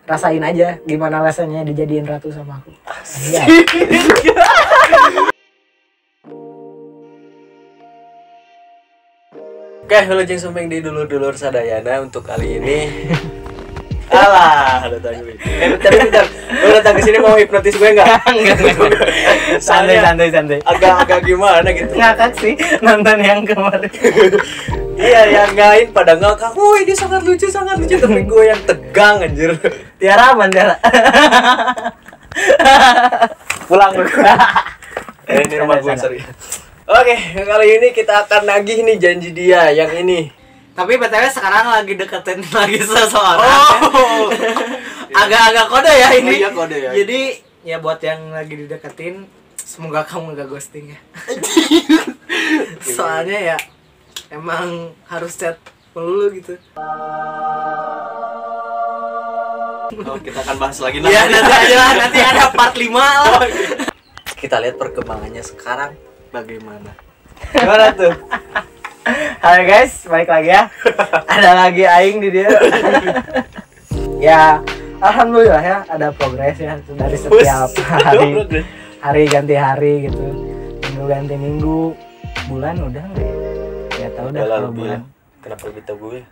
rasain aja gimana rasanya dijadiin ratu sama aku. Iya. Oke, halo jeng sumping di dulur-dulur sadayana untuk kali ini. Alah, datang gue. Tapi bentar, lo datang ke sini mau hipnotis gue enggak? Enggak. Santai. Agak gimana gitu. Ngakak sih nonton yang kemarin. Iya, yang ngain pada ngakak. Woi, ini sangat lucu tapi gue yang tegang anjir. Tiara aman, Tiara. Pulang lu. Ini rumah gue sorry. Oke, kali ini kita akan nagih nih janji dia yang ini. Tapi BTW sekarang lagi deketin lagi seseorang. Oh. Agak-agak kode ya ini. Oh, iya, kode ya. Jadi ya buat yang lagi dideketin, semoga kamu gak ghosting ya. Soalnya ya emang harus chat melulu gitu. Oh, kita akan bahas lagi Ya nanti aja lah, nanti ada part 5 lah. Kita lihat perkembangannya sekarang bagaimana. Gimana tuh? Halo guys, balik lagi ya. Ada lagi aing di dia. Ya, alhamdulillah ya ada progres ya dari setiap hari ganti hari gitu. Minggu ganti minggu, bulan udah enggak ya? Ya tahu dah kalau bulan. Kenapa lebih tahu gue?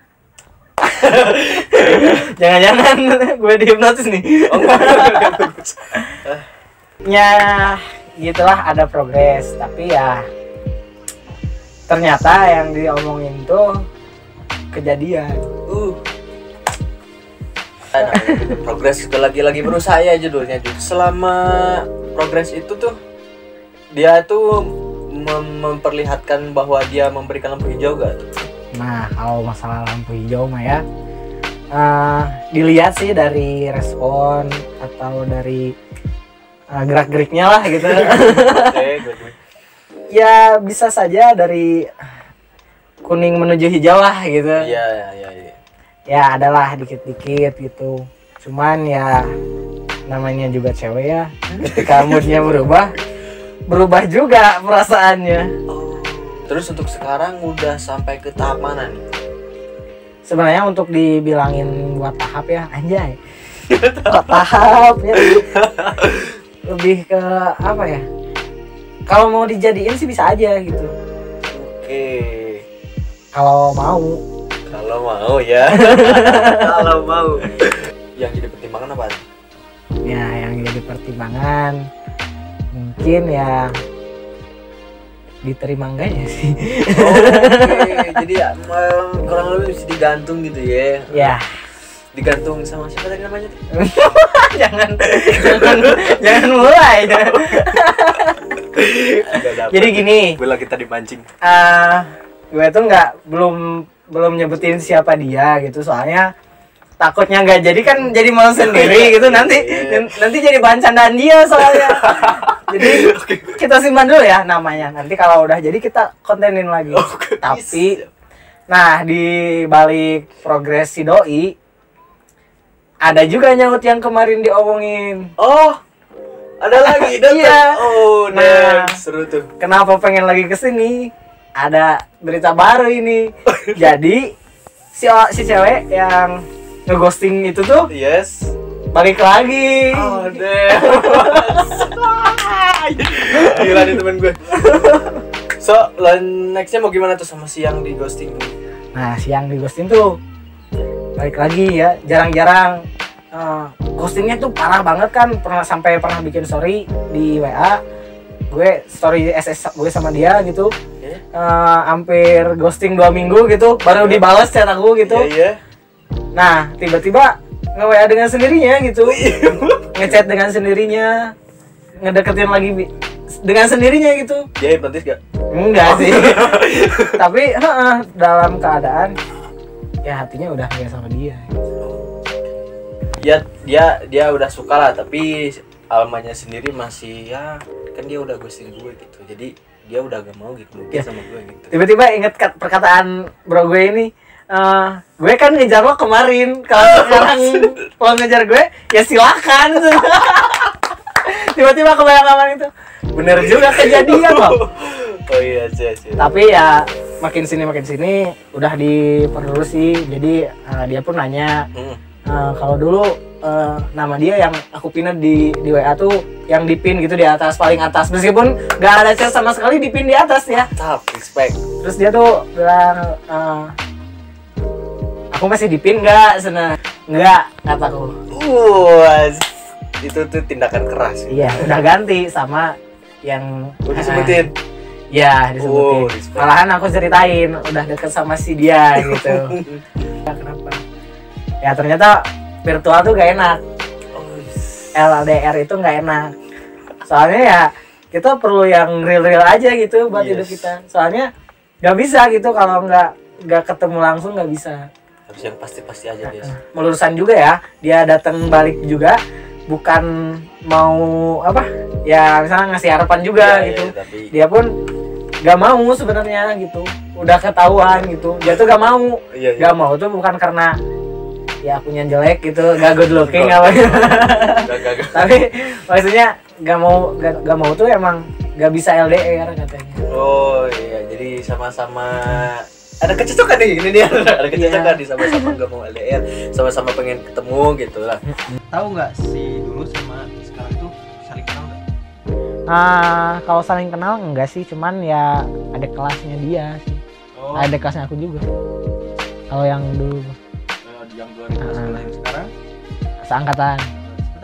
Jangan-jangan gue dihipnotis nih. Oh, enggak. Ya, gitulah ada progres, tapi ya ternyata yang diomongin tuh kejadian. Progres itu lagi berusaha ya judulnya tuh. Selama progres itu tuh dia tuh memperlihatkan bahwa dia memberikan lampu hijau gak tuh? Nah, kalau masalah lampu hijau mah ya dilihat sih dari respon atau dari gerak-geriknya lah gitu. Ya bisa saja dari kuning menuju hijau lah gitu. Iya. Ya adalah dikit-dikit gitu. Cuman ya namanya juga cewek ya. Ketika moodnya berubah juga perasaannya. Oh. Terus untuk sekarang udah sampai ke tahap mana nih? Sebenarnya untuk dibilangin buat tahap ya, anjay. Buat tahap ya. Lebih ke apa ya? Kalau mau dijadiin sih bisa aja gitu. Oke. Kalau mau ya. Kalau mau. Yang jadi pertimbangan apa? Ya, yang jadi pertimbangan mungkin ya diterima enggaknya sih. Oke. Jadi kurang lebih bisa digantung gitu ya. Ya. Digantung sama siapa tadi namanya tuh? jangan mulai. Jadi gini, bila kita dipancing. Gue tuh belum nyebutin siapa dia gitu, soalnya takutnya nggak jadi kan jadi malu sendiri gitu nanti jadi bahan candaan dia soalnya. Jadi kita simpan dulu ya namanya, nanti kalau udah jadi kita kontenin lagi. Tapi nah di balik progres si doi ada juga nyaut yang kemarin diomongin. Oh, ada lagi datang. Iya. Oh, nah, seru tuh. Kenapa pengen lagi kesini? Ada berita baru ini. Jadi si cewek yang ngeghosting itu tuh, yes, balik lagi. Oh, gila nih temen gue. So, nextnya mau gimana tuh sama si yang di ghosting? Nah, si yang di ghosting tuh balik lagi ya, jarang-jarang ghostingnya tuh parah banget kan, sampai pernah bikin story di WA gue, story SS gue sama dia gitu, hampir ghosting 2 minggu gitu, baru dibales chat aku gitu. Nah, tiba-tiba nge-WA dengan sendirinya gitu, ngechat dengan sendirinya, ngedeketin lagi dengan sendirinya gitu. Dia hipnotis gak? Enggak sih. Tapi dalam keadaan ya hatinya udah kayak sama dia. Ya dia udah suka lah, tapi almanya sendiri masih ya kan dia udah ghosting gue gitu. Jadi dia udah gak mau gitu mungkin sama gue gitu. Tiba-tiba inget perkataan bro gue ini, gue kan ngejar lo kemarin, kalau sekarang lo ngejar gue ya silakan. Tiba-tiba kebayang itu, bener juga kejadian loh. Oh iya sih. Tapi ya makin sini udah diperlurus sih. Jadi dia pun nanya, Kalau dulu nama dia yang aku pindah di WA tuh yang dipin gitu di atas, paling atas, meskipun nggak ada chat sama sekali, dipin di atas ya. Mantap, respect. Terus dia tuh bilang, aku masih dipin nggak? Nggak, kataku. Itu tuh tindakan keras. Iya, udah ganti sama yang Udah disebutin. Ya, disebutin. Respect. Malahan aku ceritain udah deket sama si dia gitu. Ya, kenapa? Ya ternyata virtual tuh gak enak. LDR itu gak enak. Soalnya ya kita perlu yang real aja gitu buat hidup kita. Soalnya gak bisa gitu kalau nggak ketemu langsung, nggak bisa. Harus yang pasti aja dia. Melulusan juga ya, dia datang balik juga bukan mau apa ya, misalnya ngasih harapan juga gitu. Tapi Dia pun gak mau sebenarnya gitu, udah ketahuan gitu. Dia tuh gak mau. Gak mau tuh bukan karena ya akunya jelek gitu, gak good looking apa gitu. Tapi maksudnya gak mau tuh emang gak bisa LDR katanya. Oh iya, jadi sama-sama ada kecocokan nih, ini dia ada kecocokan nih, sama-sama nggak mau LDR, sama-sama pengen ketemu gitu lah. Tahu nggak si dulu sama sekarang tuh saling kenal nggak? Kalau saling kenal enggak sih, cuman ya ada kelasnya dia sih. Oh, Ada kelasnya aku juga. Kalau yang dulu yang 2011 yang sekarang seangkatan.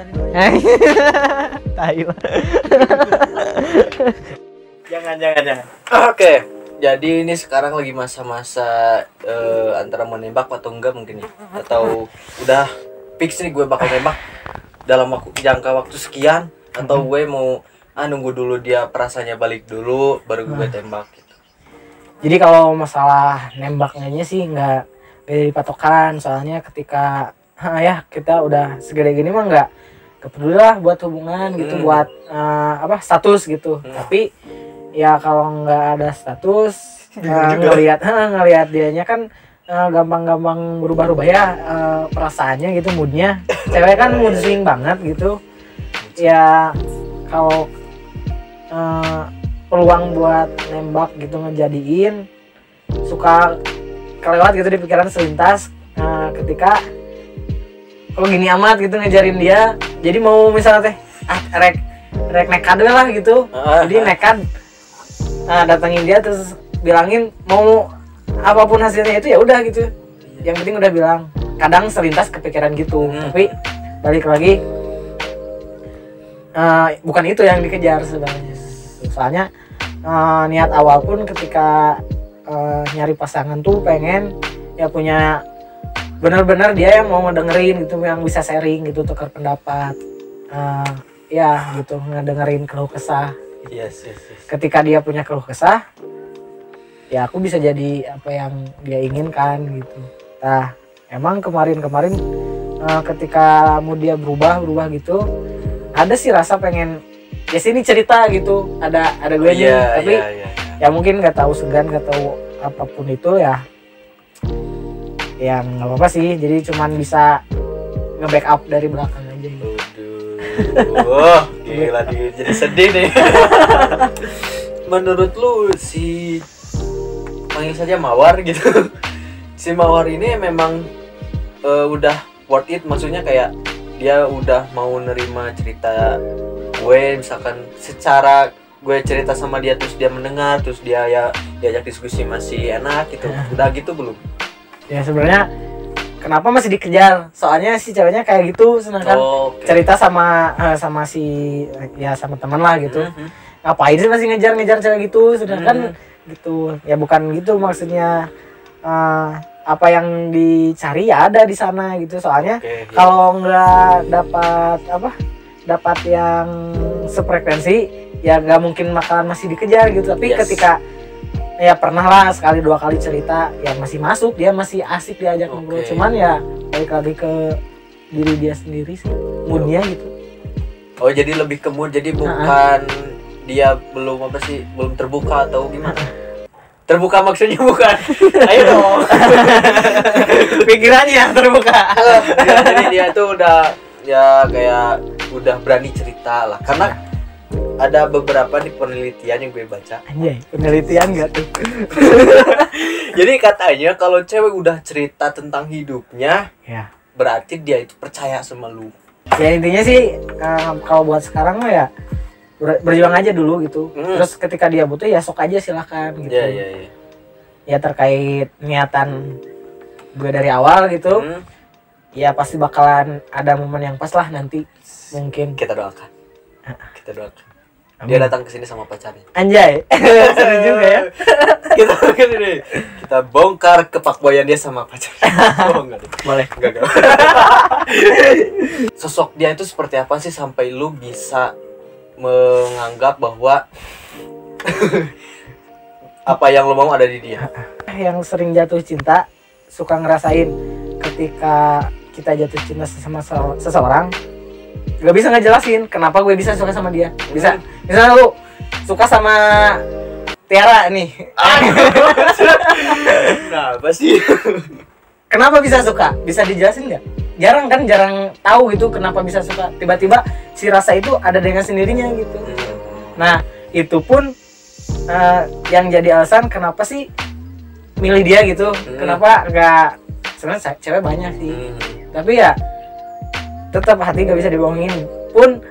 sebentar ini. Tahu. Jangan. Oke, jadi ini sekarang lagi masa-masa antara mau nembak atau enggak mungkin ya, atau udah fix nih gue bakal nembak dalam jangka waktu sekian, atau gue mau nunggu dulu dia perasaannya balik dulu baru gue tembak gitu. Jadi kalau masalah nembaknya sih nggak jadi patokan, soalnya ketika ya kita udah segede gini mah nggak peduli lah buat hubungan gitu, buat status gitu. Tapi ya kalau nggak ada status, ngelihat dianya kan gampang-gampang berubah-ubah ya perasaannya gitu, moodnya. Cewek kan mood swing banget gitu. Ya kalau peluang buat nembak gitu ngejadiin suka kelewat gitu di pikiran selintas ketika kok gini amat gitu ngejarin dia. Jadi mau misalnya teh rek nekat lah gitu. Jadi nekat datangin dia terus bilangin mau apapun hasilnya itu ya udah gitu. Yang penting udah bilang. Kadang selintas kepikiran gitu. Tapi balik lagi bukan itu yang dikejar sebenarnya. Soalnya niat awal pun ketika nyari pasangan tuh pengen ya punya benar-benar dia yang mau ngedengerin gitu, yang bisa sharing gitu, tukar pendapat, ya gitu, ngedengerin keluh kesah. Yes. Ketika dia punya keluh kesah, ya aku bisa jadi apa yang dia inginkan gitu. Nah emang kemarin ketika mood dia berubah gitu, ada sih rasa pengen ya sini cerita gitu, ada gue nih, tapi ya mungkin nggak tahu segan, nggak tahu apapun itu ya nggak apa-apa sih, jadi cuman bisa nge-backup dari belakang aja gitu. Aduh, gila jadi sedih nih. Menurut lu si panggil saja Mawar gitu, si Mawar ini memang udah worth it, maksudnya kayak dia udah mau nerima cerita gue, misalkan secara gue cerita sama dia terus dia mendengar, terus dia ya diajak diskusi masih enak gitu, udah gitu belum? Ya sebenarnya kenapa masih dikejar, soalnya si ceweknya kayak gitu, sedangkan cerita sama si ya sama teman lah gitu. Ngapain sih masih ngejar cewek gitu, sedangkan gitu ya, bukan gitu maksudnya. Apa yang dicari ya ada di sana gitu, soalnya kalau nggak dapat yang sefrekuensi ya nggak mungkin bakalan masih dikejar gitu. Tapi ketika ya pernah lah sekali dua kali cerita yang masih masuk, dia masih asik diajak ngobrol, cuman ya balik lagi ke diri dia sendiri sih, moodnya gitu. Oh jadi lebih ke mood, jadi bukan dia belum belum terbuka atau gimana? Terbuka maksudnya bukan. Ayo dong. Pikirannya terbuka. Jadi dia tuh udah ya kayak udah berani cerita lah, karena ada beberapa di penelitian yang gue baca. Anjay, penelitian gak tuh? Jadi katanya kalau cewek udah cerita tentang hidupnya, ya berarti dia itu percaya sama lu. Ya intinya sih kalau buat sekarang mah ya berjuang aja dulu gitu. Terus ketika dia butuh ya sok aja silahkan gitu. Iya. Ya terkait niatan gue dari awal gitu. Ya pasti bakalan ada momen yang pas lah nanti mungkin. Kita doakan. Amin. Dia datang ke sini sama pacarnya. Anjay. Seru juga ya. Kita bongkar kepakboyan dia sama pacarnya. Oh enggak deh. Boleh. Enggak. Sosok dia itu seperti apa sih sampai lu bisa menganggap bahwa apa yang lu mau ada di dia? Yang sering jatuh cinta suka ngerasain ketika kita jatuh cinta sama seseorang, gak bisa ngejelasin kenapa gue bisa suka sama dia. Bisa, misalnya lu suka sama Tiara nih. Kenapa sih? Kenapa bisa suka? Bisa dijelasin nggak? Jarang tahu gitu kenapa bisa suka. Tiba-tiba si rasa itu ada dengan sendirinya gitu. Nah itu pun yang jadi alasan kenapa sih milih dia gitu. Kenapa nggak? Sebenarnya cewek banyak sih. Tapi ya tetap hati gak bisa dibohongin. Pun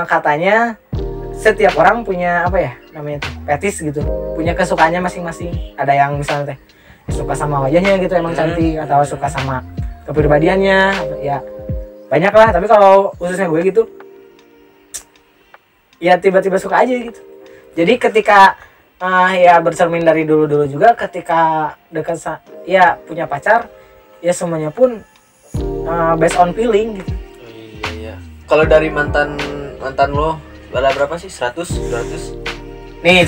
katanya setiap orang punya apa ya namanya tuh, fetis gitu, punya kesukaannya masing-masing. Ada yang misalnya suka sama wajahnya gitu emang cantik, atau suka sama kepribadiannya, ya banyak lah. Tapi kalau khususnya gue gitu ya tiba-tiba suka aja gitu. Jadi ketika ya bercermin dari dulu juga, ketika dekat ya punya pacar ya semuanya pun based on feeling gitu. Iya. Kalau dari mantan lo ada berapa sih? 100, 200? Nih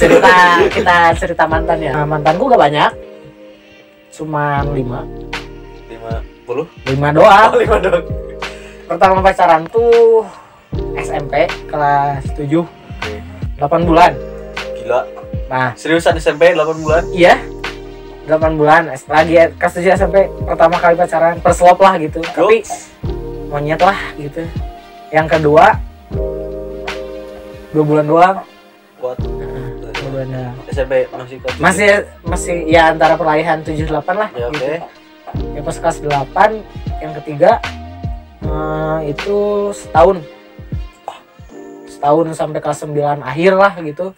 kita cerita mantan ya. Mantanku gak banyak, cuma 5 doang. 5 doang. Pertama pacaran tuh SMP kelas 7, 8 bulan. Gila. Nah Seriusan SMP 8 bulan? iya 8 bulan lagi kelas 7 SMP pertama kali pacaran, first love lah gitu. Tapi monyet lah gitu. Yang kedua 2 bulan doang. What? 2 bulan doang. SMP masih ya antara peralihan 7-8 lah ya, gitu. oke. Ya pas kelas 8 yang ketiga itu setahun sampai kelas 9 akhir lah gitu.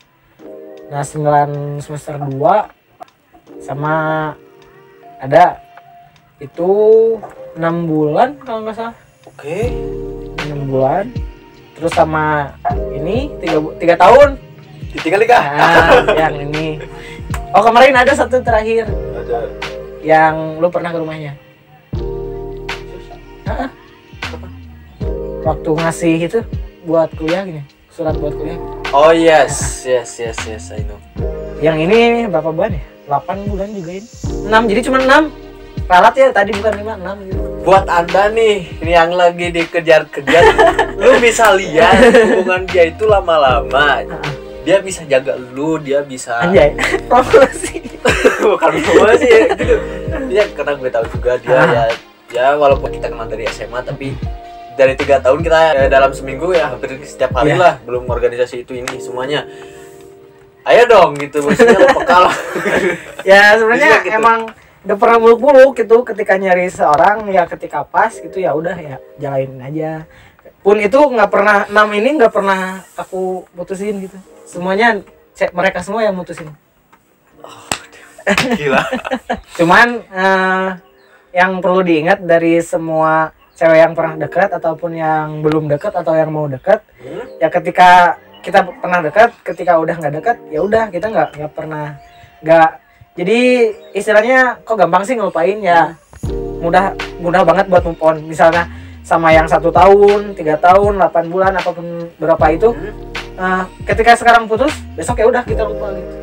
Nah 9 semester 2 sama ada itu 6 bulan kalau nggak salah. Oke. 6 bulan. Terus sama ini 3 tahun. Ditinggal nikah? Nah, yang ini. Oh kemarin ada satu terakhir. Ada. Yang lu pernah ke rumahnya. Waktu ngasih itu buat kuliah gini, surat buat kuliah. Oh yes, I know. Yang ini berapa bulan ya? 8 bulan juga ini. 6, jadi cuma 6. Ralat ya tadi bukan 5, 6 gitu. Buat Anda nih yang lagi dikejar-kejar, lu bisa lihat hubungan dia itu lama-lama. Dia bisa jaga lu, dia bisa. Anjay, promosi. Bukan promosi ya, gitu. Ya karena gue tahu juga dia ya walaupun kita kenal dari SMA tapi dari 3 tahun kita dalam seminggu ya hampir setiap hari lah, belum organisasi itu ini semuanya. Ayo dong gitu, maksudnya lo peka lah. Ya sebenarnya gitu. emang udah pernah muluk-muluk gitu ketika nyari seorang, ya ketika pas gitu ya udah ya jalanin aja. Pun itu nggak pernah 6 ini nggak pernah aku putusin gitu. Semuanya mereka semua yang mutusin. Gila. Cuman yang perlu diingat dari semua cewek yang pernah dekat ataupun yang belum dekat atau yang mau dekat, ya ketika kita pernah dekat, ketika udah nggak dekat ya udah kita nggak pernah jadi istilahnya kok gampang sih ngelupain ya, mudah banget buat move on. Misalnya sama yang 1 tahun, 3 tahun, 8 bulan apapun berapa itu, ketika sekarang putus besok ya udah kita lupa gitu.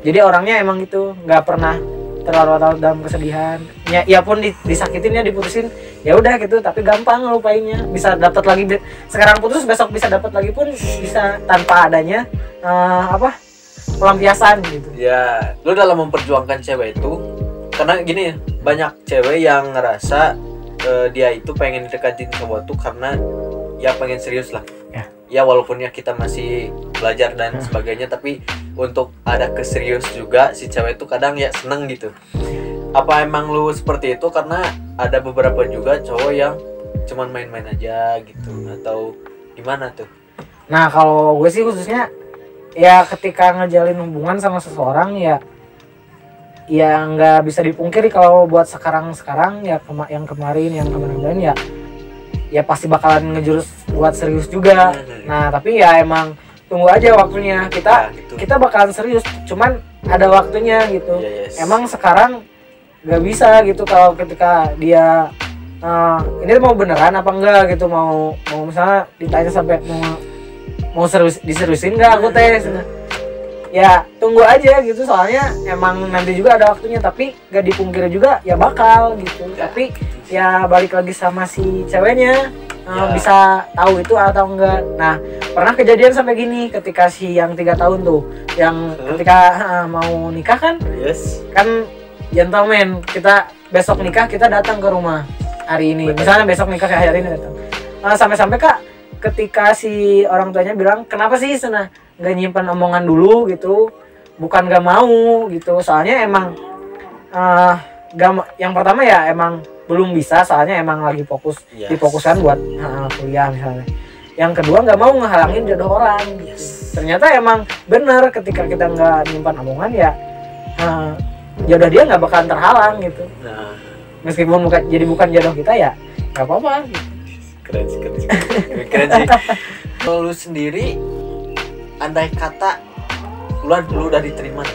Jadi orangnya emang gitu, nggak pernah terlalu dalam kesedihan. Ya pun disakitin ya diputusin ya udah gitu, tapi gampang ngelupainnya. Bisa dapat lagi sekarang putus besok bisa dapat lagi pun bisa tanpa adanya pelampiasan gitu. Ya, lu dalam memperjuangkan cewek itu karena gini, banyak cewek yang ngerasa dia itu pengen deketin cowok tuh karena ya pengen serius lah. Ya walaupun ya kita masih belajar dan sebagainya, tapi untuk ada keserius juga si cewek itu kadang ya seneng gitu. Apa emang lu seperti itu karena ada beberapa juga cowok yang cuman main-main aja gitu atau gimana tuh? Nah kalau gue sih khususnya ya ketika ngejalin hubungan sama seseorang ya nggak bisa dipungkiri kalau buat sekarang ya yang kemarin ya pasti bakalan ngejurus buat serius juga. Nah tapi ya emang tunggu aja waktunya kita bakalan serius, cuman ada waktunya gitu. Emang sekarang nggak bisa gitu kalau ketika dia ini mau beneran apa enggak gitu, mau misalnya ditanya sampai mau diseriusin nggak aku tes. Ya tunggu aja gitu, soalnya emang nanti juga ada waktunya, tapi gak dipungkiri juga ya bakal gitu. Tapi ya balik lagi sama si ceweknya bisa tahu itu atau enggak. Nah pernah kejadian sampai gini ketika si yang 3 tahun tuh yang ketika mau nikah kan, kan gentleman, kita besok nikah kita datang ke rumah hari ini. Misalnya besok nikah kayak hari ini datang. Sampai-sampai Kak ketika si orang tuanya bilang kenapa sih Sena nggak nyimpan omongan dulu gitu, bukan nggak mau gitu, soalnya emang yang pertama ya emang belum bisa, soalnya emang lagi difokuskan buat kuliah misalnya. Yang kedua nggak mau ngehalangin jodoh orang gitu. Ternyata emang bener ketika kita nggak nyimpan omongan ya jodoh dia nggak bakalan terhalang gitu. Meskipun bukan jodoh kita ya nggak apa-apa gitu. Keren sih. Kalau lu sendiri, andai kata lu udah diterima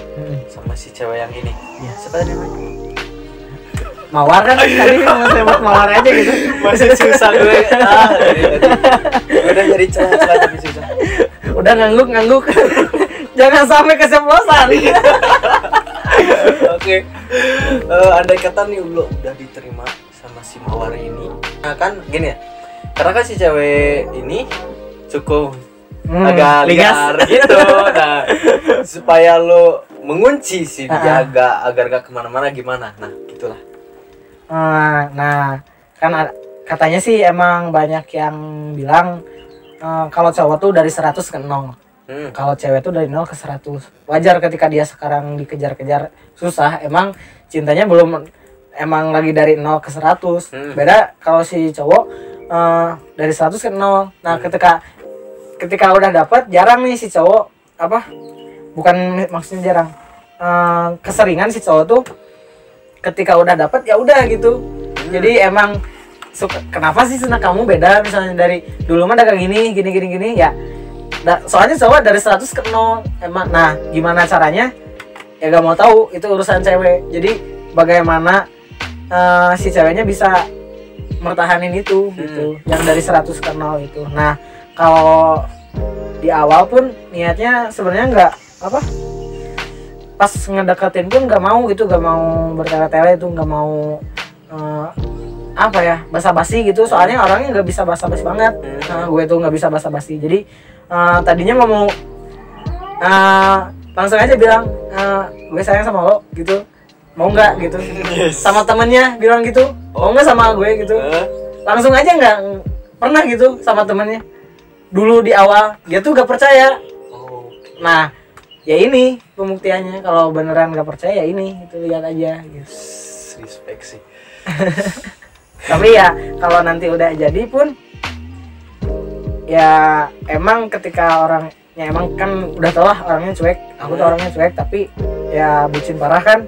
sama si cewek yang ini, siapa tadi namanya? Mawar kan tadi mau sebut Mawar aja gitu. Masih susah gue. Udah nyari celah-celah tapi susah. Udah ngangguk. Jangan sampai keceplosan. Oke. Andai kata nih lu udah diterima sama si Mawar ini. Nah kan gini ya. Karena kan si cewek ini cukup agak liar gitu. Nah, supaya lo mengunci si dia agar gak kemana-mana gimana. Nah, gitulah. Nah, kan katanya sih emang banyak yang bilang kalau cowok tuh dari 100 ke 0. Kalau cewek tuh dari 0 ke 100. Wajar ketika dia sekarang dikejar-kejar susah. Emang cintanya belum emang lagi dari 0 ke 100. Beda kalau si cowok dari 100 ke 0. Nah, ketika udah dapat jarang nih si cowok bukan maksudnya jarang. Keseringan si cowok tuh ketika udah dapat ya udah gitu. Jadi emang kenapa sih Sena kamu beda misalnya dari dulu mah dagang gini ya. Soalnya cowok dari 100 ke 0 emang. Nah, gimana caranya? Ya gak mau tahu, itu urusan cewek. Jadi bagaimana si ceweknya bisa mertahanin itu gitu, yang dari 100 ke 0 itu. Nah, kalau di awal pun niatnya sebenarnya nggak pas ngedeketin pun nggak mau gitu, nggak mau bertele-tele itu, nggak mau basa-basi gitu, soalnya orangnya nggak bisa basa-basi banget. Gue tuh nggak bisa basa-basi, jadi tadinya mau langsung aja bilang gue sayang sama lo gitu, mau nggak gitu. Sama temennya bilang gitu, mau nggak sama gue gitu. Langsung aja nggak pernah gitu sama temennya. Dulu di awal dia tuh gak percaya. Nah ya ini pembuktiannya, kalau beneran gak percaya ya ini, itu lihat aja gitu. Respect sih. Tapi ya kalau nanti udah jadi pun ya emang ketika orangnya emang kan udah tau lah orangnya cuek, aku tuh orangnya cuek, tapi ya bucin parah kan.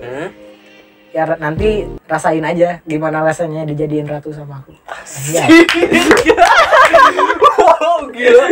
Ya nanti rasain aja gimana rasanya dijadiin ratu sama aku. Wow, gila.